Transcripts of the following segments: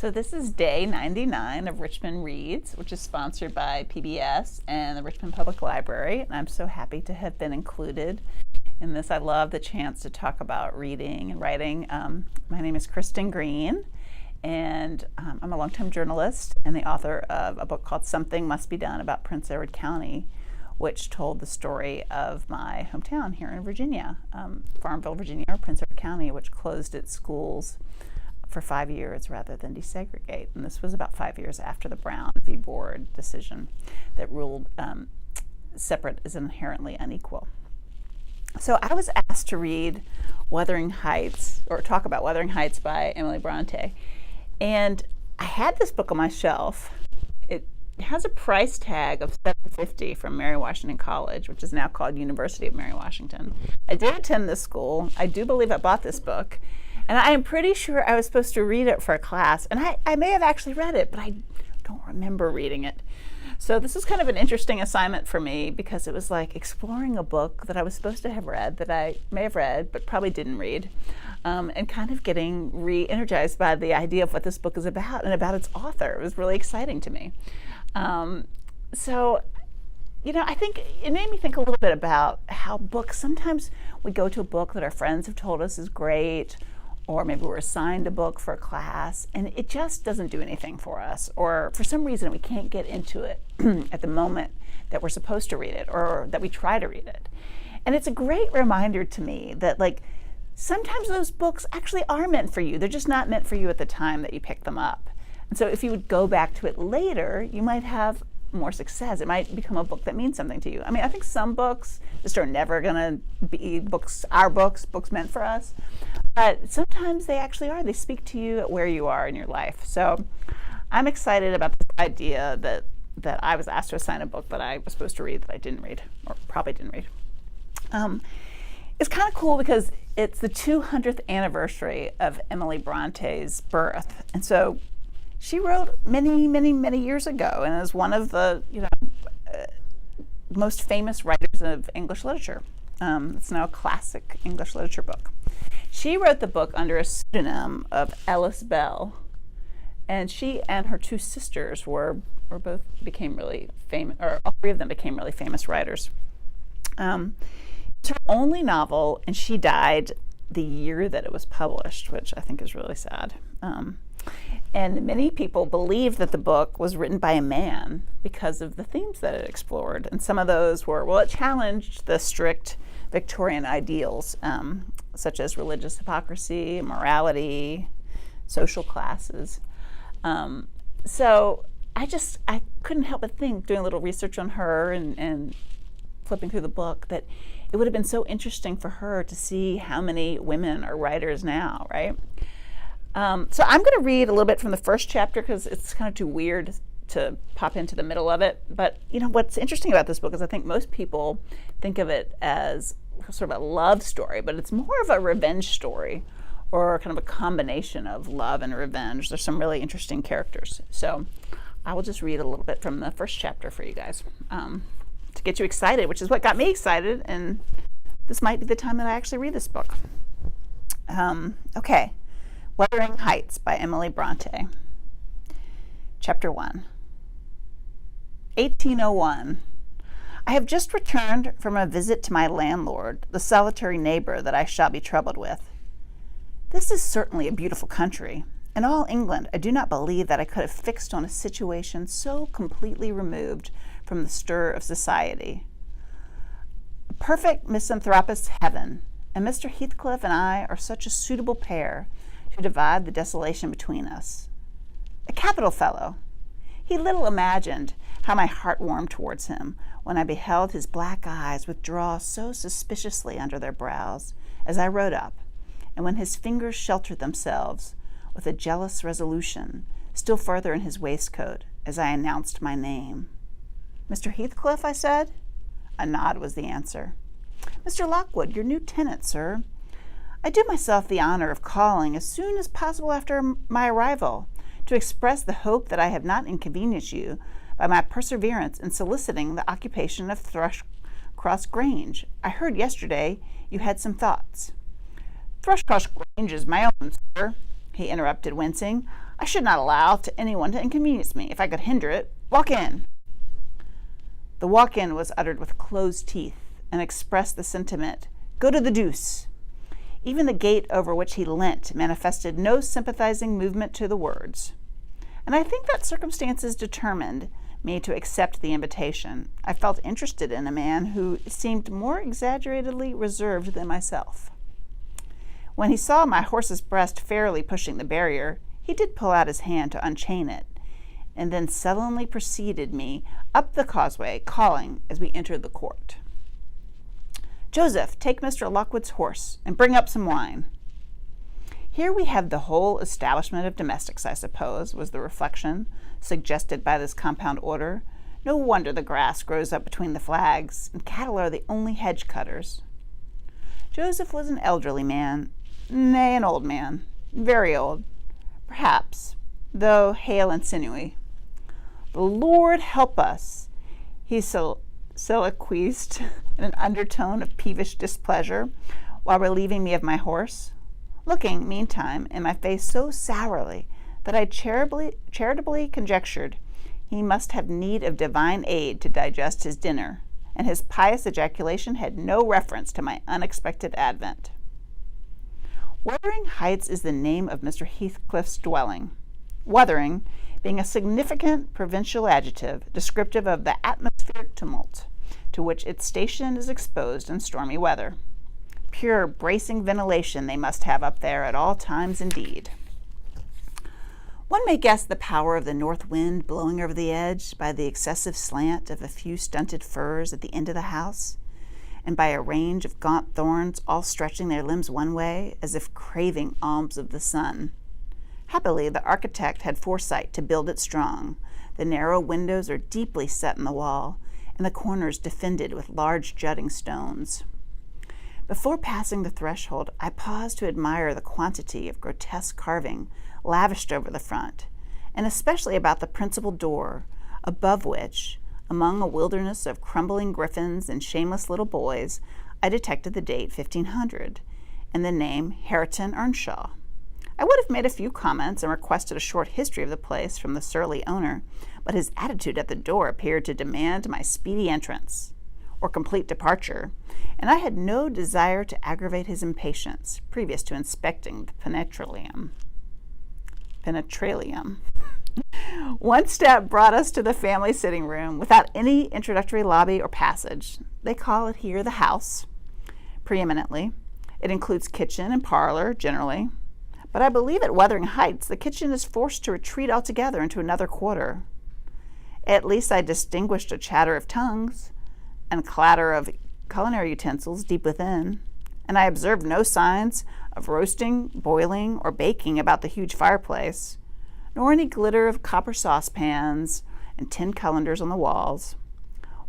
So this is day 99 of Richmond Reads, which is sponsored by PBS and the Richmond Public Library. And I'm so happy to have been included in this. I love the chance to talk about reading and writing. My name is Kristen Green, and I'm a longtime journalist and the author of a book called Something Must Be Done about Prince Edward County, which told the story of my hometown here in Virginia, Farmville, Virginia, or Prince Edward County, which closed its schools for 5 years rather than desegregate. And this was about 5 years after the Brown v. Board decision that ruled separate is inherently unequal. So I was asked to read Wuthering Heights, or talk about Wuthering Heights by Emily Bronte. And I had this book on my shelf. It has a price tag of $7.50 from Mary Washington College, which is now called University of Mary Washington. I did attend this school. I do believe I bought this book. And I am pretty sure I was supposed to read it for a class. And I may have actually read it, but I don't remember reading it. So this is kind of an interesting assignment for me because it was like exploring a book that I was supposed to have read, that I may have read, but probably didn't read, and kind of getting re-energized by the idea of what this book is about and about its author. It was really exciting to me. I think it made me think a little bit about how books, sometimes we go to a book that our friends have told us is great, or maybe we're assigned a book for a class and it just doesn't do anything for us, or for some reason we can't get into it at the moment that we're supposed to read it or that we try to read it. And it's a great reminder to me that sometimes those books actually are meant for you. They're just not meant for you at the time that you pick them up. And so if you would go back to it later, you might have more success. It might become a book that means something to you. I mean, I think some books just are never going to be books meant for us. But sometimes they actually are. They speak to you at where you are in your life. So I'm excited about the idea that I was asked to assign a book that I was supposed to read that I didn't read, or probably didn't read. It's kind of cool because it's the 200th anniversary of Emily Bronte's birth. And so she wrote many, many, many years ago and is one of the most famous writers of English literature. It's now a classic English literature book. She wrote the book under a pseudonym of Ellis Bell, and she and her two sisters became really famous, or all three of them became really famous writers. It's her only novel, and she died the year that it was published, which I think is really sad. And many people believe that the book was written by a man because of the themes that it explored. And some of those were, it challenged the strict Victorian ideals, such as religious hypocrisy, morality, social classes. So I couldn't help but think, doing a little research on her and flipping through the book, that it would have been so interesting for her to see how many women are writers now, right? So I'm going to read a little bit from the first chapter because it's kind of too weird to pop into the middle of it. But what's interesting about this book is I think most people think of it as sort of a love story, but it's more of a revenge story, or kind of a combination of love and revenge. There's some really interesting characters. So I will just read a little bit from the first chapter for you guys to get you excited, which is what got me excited. And this might be the time that I actually read this book. Okay. Wuthering Heights by Emily Bronte. Chapter 1. 1801. I have just returned from a visit to my landlord, the solitary neighbor that I shall be troubled with. This is certainly a beautiful country. In all England, I do not believe that I could have fixed on a situation so completely removed from the stir of society. A perfect misanthropist's heaven, and Mr. Heathcliff and I are such a suitable pair to divide the desolation between us. A capital fellow. He little imagined how my heart warmed towards him when I beheld his black eyes withdraw so suspiciously under their brows as I rode up, and when his fingers sheltered themselves with a jealous resolution still further in his waistcoat as I announced my name. Mr. Heathcliff, I said. A nod was the answer. Mr. Lockwood, your new tenant, sir. I do myself the honor of calling as soon as possible after my arrival to express the hope that I have not inconvenienced you by my perseverance in soliciting the occupation of Thrushcross Grange. I heard yesterday you had some thoughts. Thrushcross Grange is my own, sir, he interrupted, wincing. I should not allow to anyone to inconvenience me. If I could hinder it, walk in." The walk-in was uttered with closed teeth and expressed the sentiment, "Go to the deuce." Even the gate over which he leant manifested no sympathizing movement to the words. And I think that circumstances determined me to accept the invitation. I felt interested in a man who seemed more exaggeratedly reserved than myself. When he saw my horse's breast fairly pushing the barrier, he did pull out his hand to unchain it, and then sullenly preceded me up the causeway, calling as we entered the court, "Joseph, take Mr. Lockwood's horse, and bring up some wine." Here we have the whole establishment of domestics, I suppose, was the reflection suggested by this compound order. No wonder the grass grows up between the flags, and cattle are the only hedge cutters. Joseph was an elderly man, nay, an old man, very old, perhaps, though hale and sinewy. "The Lord help us," he soliloquized in an undertone of peevish displeasure, while relieving me of my horse, looking, meantime, in my face so sourly that I charitably conjectured he must have need of divine aid to digest his dinner, and his pious ejaculation had no reference to my unexpected advent. Wuthering Heights is the name of Mr. Heathcliff's dwelling, wuthering being a significant provincial adjective descriptive of the atmospheric tumult to which its station is exposed in stormy weather. Pure, bracing ventilation they must have up there at all times indeed. One may guess the power of the north wind blowing over the edge by the excessive slant of a few stunted firs at the end of the house, and by a range of gaunt thorns all stretching their limbs one way, as if craving alms of the sun. Happily, the architect had foresight to build it strong. The narrow windows are deeply set in the wall, and the corners defended with large jutting stones. Before passing the threshold, I paused to admire the quantity of grotesque carving lavished over the front, and especially about the principal door, above which, among a wilderness of crumbling griffins and shameless little boys, I detected the date 1500 and the name Hareton Earnshaw. I would have made a few comments and requested a short history of the place from the surly owner, but his attitude at the door appeared to demand my speedy entrance, or complete departure, and I had no desire to aggravate his impatience previous to inspecting the penetralium. One step brought us to the family sitting room without any introductory lobby or passage. They call it here the house, preeminently. It includes kitchen and parlor, generally. But I believe at Wuthering Heights the kitchen is forced to retreat altogether into another quarter. At least I distinguished a chatter of tongues and clatter of culinary utensils deep within, and I observed no signs of roasting, boiling, or baking about the huge fireplace, nor any glitter of copper saucepans and tin cullenders on the walls.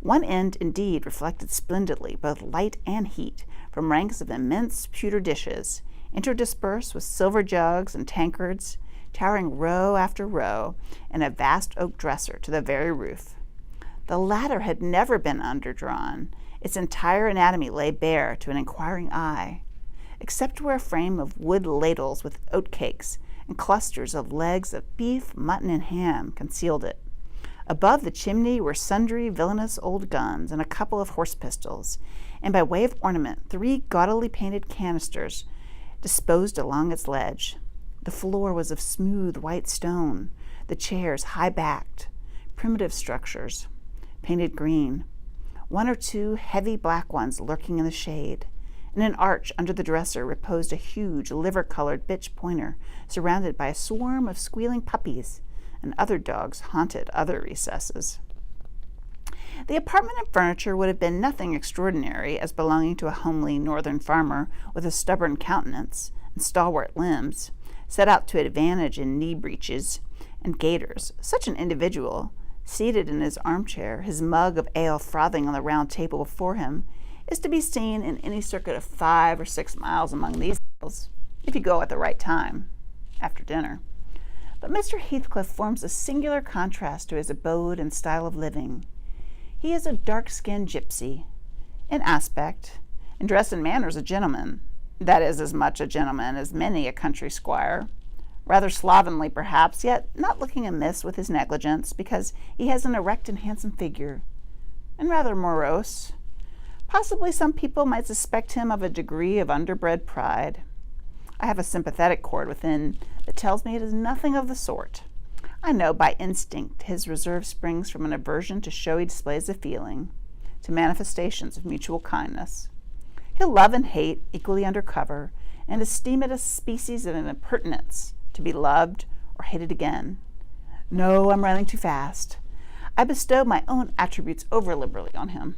One end, indeed, reflected splendidly both light and heat from ranks of immense pewter dishes, interdispersed with silver jugs and tankards, towering row after row, and a vast oak dresser to the very roof. The latter had never been underdrawn. Its entire anatomy lay bare to an inquiring eye, except where a frame of wood ladles with oatcakes and clusters of legs of beef, mutton, and ham concealed it. Above the chimney were sundry villainous old guns and a couple of horse pistols, and by way of ornament 3 gaudily painted canisters disposed along its ledge. The floor was of smooth white stone, the chairs high-backed, primitive structures, painted green, 1 or 2 heavy black ones lurking in the shade. In an arch under the dresser reposed a huge liver-colored bitch pointer, surrounded by a swarm of squealing puppies, and other dogs haunted other recesses. The apartment and furniture would have been nothing extraordinary as belonging to a homely northern farmer with a stubborn countenance and stalwart limbs, set out to advantage in knee breeches and gaiters. Such an individual, seated in his armchair, his mug of ale frothing on the round table before him, is to be seen in any circuit of 5 or 6 miles among these hills, if you go at the right time, after dinner. But Mr. Heathcliff forms a singular contrast to his abode and style of living. He is a dark-skinned gypsy, in aspect, in dress and manners a gentleman, that is as much a gentleman as many a country squire, rather slovenly perhaps, yet not looking amiss with his negligence, because he has an erect and handsome figure, and rather morose. Possibly some people might suspect him of a degree of underbred pride. I have a sympathetic chord within that tells me it is nothing of the sort. I know by instinct his reserve springs from an aversion to showy displays of feeling, to manifestations of mutual kindness. He'll love and hate equally under cover, and esteem it a species of an impertinence to be loved or hated again. No, I'm running too fast. I bestow my own attributes over-liberally on him.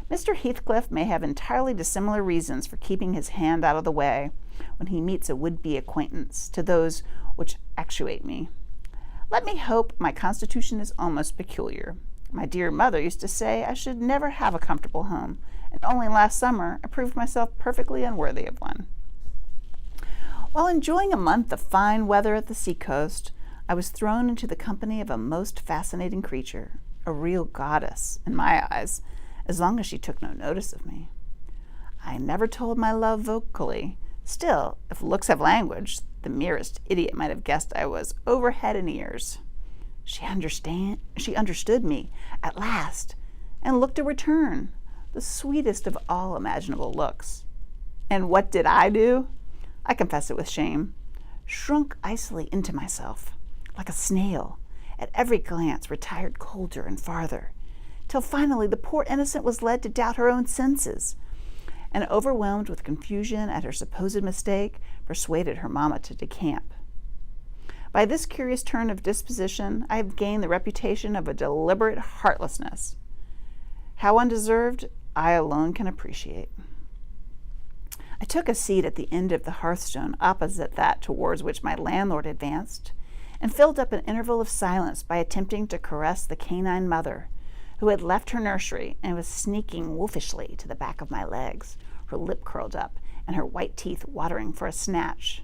Mr. Heathcliff may have entirely dissimilar reasons for keeping his hand out of the way when he meets a would-be acquaintance to those which actuate me. Let me hope my constitution is almost peculiar. My dear mother used to say I should never have a comfortable home, and only last summer I proved myself perfectly unworthy of one. While enjoying a month of fine weather at the seacoast, I was thrown into the company of a most fascinating creature, a real goddess, in my eyes, as long as she took no notice of me. I never told my love vocally. Still, if looks have language, the merest idiot might have guessed I was over head and ears. She understood me at last, and looked a return, the sweetest of all imaginable looks. And what did I do? I confess it with shame. Shrunk icily into myself, like a snail, at every glance retired colder and farther, till finally the poor innocent was led to doubt her own senses, and overwhelmed with confusion at her supposed mistake, persuaded her mamma to decamp. By this curious turn of disposition, I have gained the reputation of a deliberate heartlessness. How undeserved, I alone can appreciate. I took a seat at the end of the hearthstone opposite that towards which my landlord advanced, and filled up an interval of silence by attempting to caress the canine mother, who had left her nursery and was sneaking wolfishly to the back of my legs, her lip curled up and her white teeth watering for a snatch.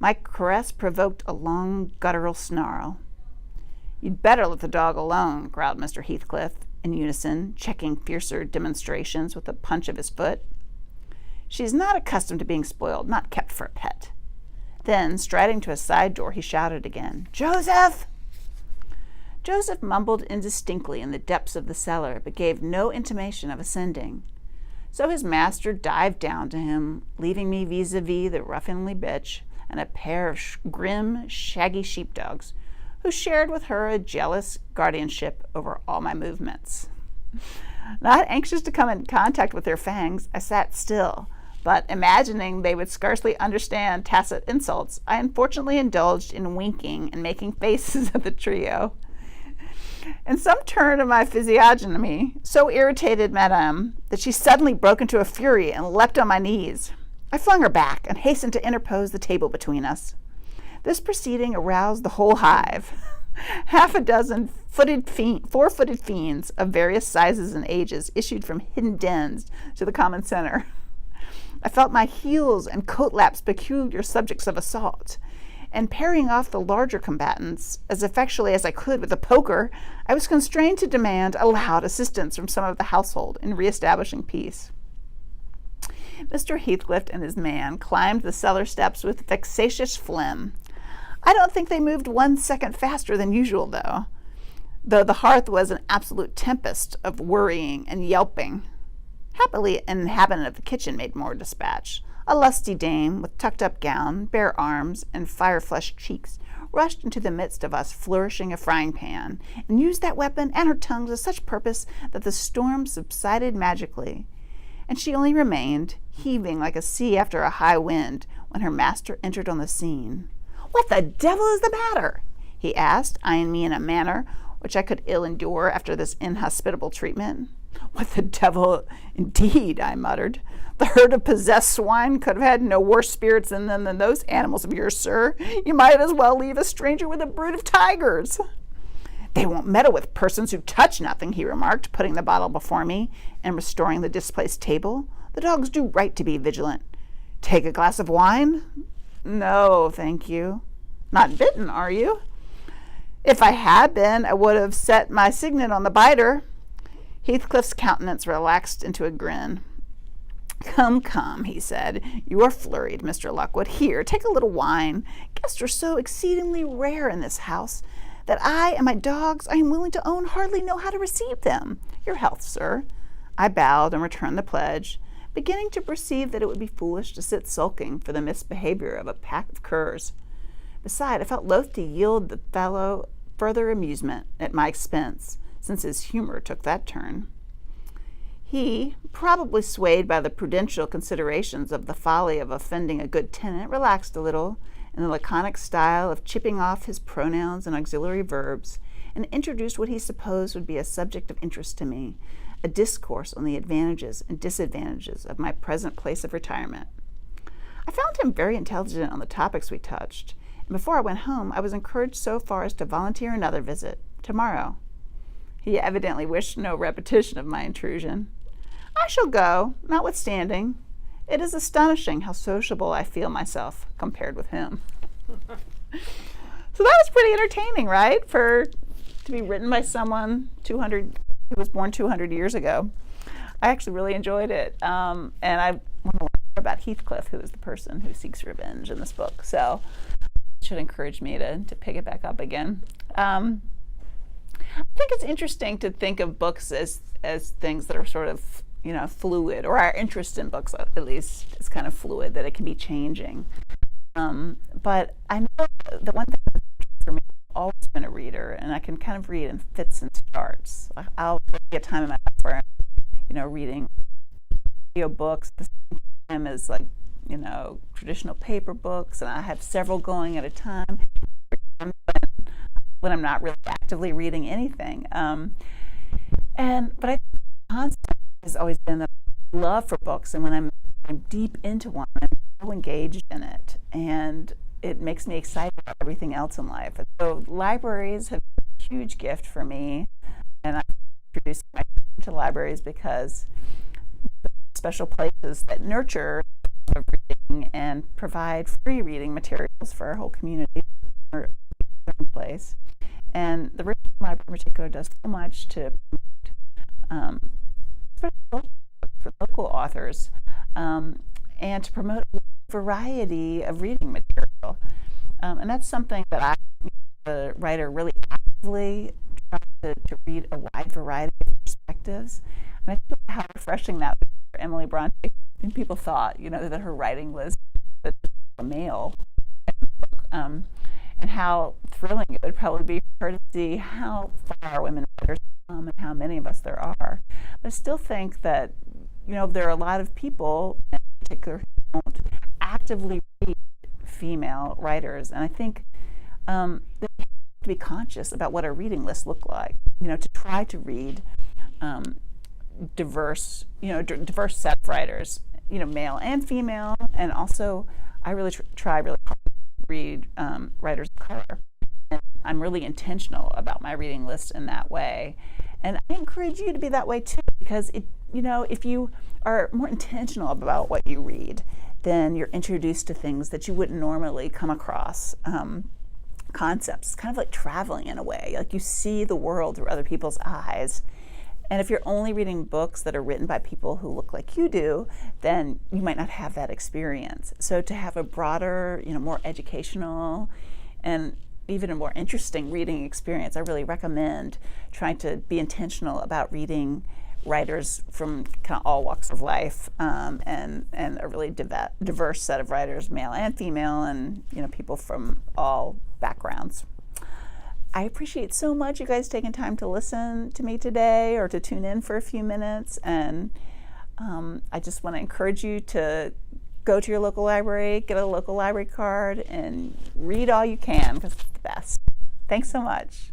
My caress provoked a long guttural snarl. "You'd better let the dog alone," growled Mr. Heathcliff, in unison, checking fiercer demonstrations with a punch of his foot. "She's not accustomed to being spoiled, not kept for a pet." Then, striding to a side door, he shouted again, "Joseph!" Joseph mumbled indistinctly in the depths of the cellar, but gave no intimation of ascending. So his master dived down to him, leaving me vis-a-vis the ruffianly bitch and a pair of grim, shaggy sheepdogs, who shared with her a jealous guardianship over all my movements. Not anxious to come in contact with their fangs, I sat still, but imagining they would scarcely understand tacit insults, I unfortunately indulged in winking and making faces at the trio. And some turn of my physiognomy so irritated Madame that she suddenly broke into a fury and leapt on my knees. I flung her back and hastened to interpose the table between us. This proceeding aroused the whole hive. Half a dozen four-footed fiends of various sizes and ages issued from hidden dens to the common center. I felt my heels and coat laps peculiar subjects of assault, and parrying off the larger combatants as effectually as I could with a poker, I was constrained to demand aloud assistance from some of the household in reestablishing peace. Mr. Heathcliff and his man climbed the cellar steps with vexatious phlegm. I don't think they moved 1 second faster than usual, though the hearth was an absolute tempest of worrying and yelping. Happily, an inhabitant of the kitchen made more dispatch. A lusty dame, with tucked-up gown, bare arms, and fire-flushed cheeks, rushed into the midst of us, flourishing a frying-pan, and used that weapon and her tongue to such purpose that the storm subsided magically, and she only remained, heaving like a sea after a high wind, when her master entered on the scene. "What the devil is the matter?" he asked, eyeing me in a manner which I could ill endure after this inhospitable treatment. "What the devil, indeed," I muttered. "The herd of possessed swine could have had no worse spirits in them than those animals of yours, sir. You might as well leave a stranger with a brood of tigers." "They won't meddle with persons who touch nothing," he remarked, putting the bottle before me and restoring the displaced table. "The dogs do right to be vigilant. Take a glass of wine?" "No, thank you." "Not bitten, are you?" "If I had been, I would have set my signet on the biter." Heathcliff's countenance relaxed into a grin. Come, come, he said. You are flurried, Mr. Lockwood. Here, take a little wine. Guests are so exceedingly rare in this house that I and my dogs I am willing to own hardly know how to receive them. Your health, sir. I bowed and returned the pledge, beginning to perceive that it would be foolish to sit sulking for the misbehavior of a pack of curs. Beside, I felt loath to yield the fellow further amusement at my expense, since his humor took that turn. He, probably swayed by the prudential considerations of the folly of offending a good tenant, relaxed a little in the laconic style of chipping off his pronouns and auxiliary verbs, and introduced what he supposed would be a subject of interest to me, a discourse on the advantages and disadvantages of my present place of retirement. I found him very intelligent on the topics we touched, and before I went home I was encouraged so far as to volunteer another visit tomorrow. He evidently wished no repetition of my intrusion. I shall go, notwithstanding. It is astonishing how sociable I feel myself compared with him. So that was pretty entertaining, right? To be written by someone who was born 200 years ago. I actually really enjoyed it. And I want to learn more about Heathcliff, who is the person who seeks revenge in this book. So it should encourage me to pick it back up again. I think it's interesting to think of books as things that are sort of, fluid, or our interest in books at least is kind of fluid, that it can be changing. But I know the one thing that's for me, I've always been a reader, and I can kind of read in fits and starts. I'll get time in my life where I'm, reading audio books at the same time as traditional paper books, and I have several going at a time when I'm not really actively reading anything. But I think the constant has always been the love for books, and when I'm deep into one, I'm so engaged in it, and it makes me excited about everything else in life. And so libraries have been a huge gift for me, and I'm introducing myself to libraries because they're special places that nurture the love of reading and provide free reading materials for our whole community or place. And the Richmond Library in particular does so much to promote for local authors and to promote a variety of reading material. And that's something that I, the writer, really actively try to read a wide variety of perspectives. And I feel how refreshing that was for Emily Bronte. And people thought, that her writing was a male and how thrilling it would probably be for her to see how far women writers come and how many of us there are. But I still think that, there are a lot of people in particular who don't actively read female writers. And I think that we have to be conscious about what our reading lists look like, to try to read diverse set of writers, male and female. And also, I really try really hard to read writers of color. And I'm really intentional about my reading list in that way. And I encourage you to be that way too, because if you are more intentional about what you read, then you're introduced to things that you wouldn't normally come across. Concepts, kind of like traveling in a way, like you see the world through other people's eyes. And if you're only reading books that are written by people who look like you do, then you might not have that experience. So to have a broader, more educational and even a more interesting reading experience, I really recommend trying to be intentional about reading writers from kind of all walks of life, and a really diverse set of writers, male and female, and people from all backgrounds. I appreciate so much you guys taking time to listen to me today or to tune in for a few minutes, and I just want to encourage you to go to your local library, get a local library card, and read all you can, because it's the best. Thanks so much.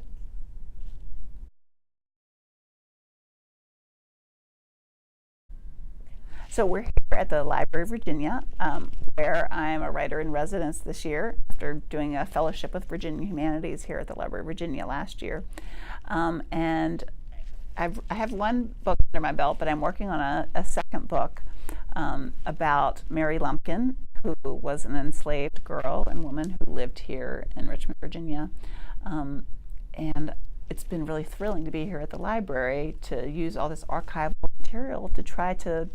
So we're here at the Library of Virginia, where I'm a writer in residence this year after doing a fellowship with Virginia Humanities here at the Library of Virginia last year. And I have one book under my belt, but I'm working on a second book about Mary Lumpkin, who was an enslaved girl and woman who lived here in Richmond, Virginia. And it's been really thrilling to be here at the library to use all this archival material to try to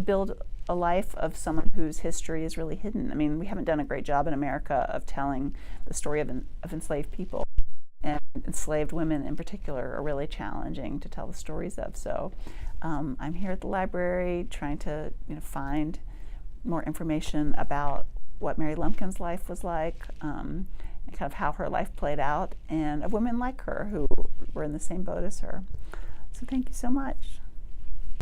build a life of someone whose history is really hidden. I mean, we haven't done a great job in America of telling the story of enslaved people, and enslaved women in particular are really challenging to tell the stories of. So I'm here at the library trying to find more information about what Mary Lumpkin's life was like, and kind of how her life played out, and of women like her who were in the same boat as her. So thank you so much.